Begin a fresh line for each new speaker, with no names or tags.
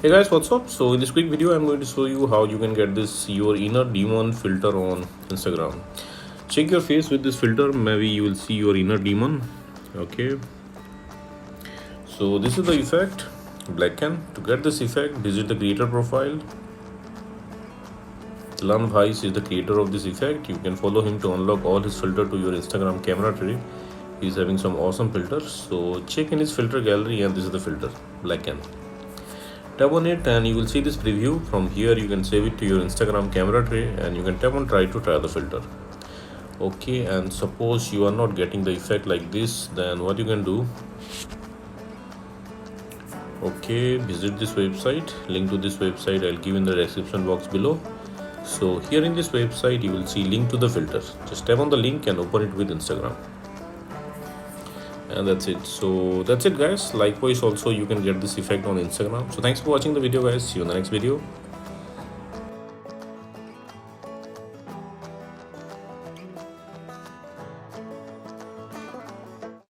Hey guys, what's up? So in this quick video I'm going to show you how you can get this your inner demon filter on Instagram. Check your face with this filter, maybe you will see your inner demon. Okay, so this is the effect, blacken. To get this effect, visit the creator profile. Lan Vice is the creator of this effect. You can follow him to unlock all his filter to your Instagram camera tray. He's having some awesome filters, so check in his filter gallery, and this is the filter, blacken. Tap on it and you will see this preview. From here you can save it to your Instagram camera tray and you can tap on try to try the filter. Okay, and suppose you are not getting the effect like this, then what you can do, okay, visit this website. Link to this website I'll give in the description box below. So here in this website you will see link to the filter. Just tap on the link and open it with Instagram. And that's it. So that's it guys. Likewise also you can get this effect on Instagram. So thanks for watching the video guys. See you in the next video.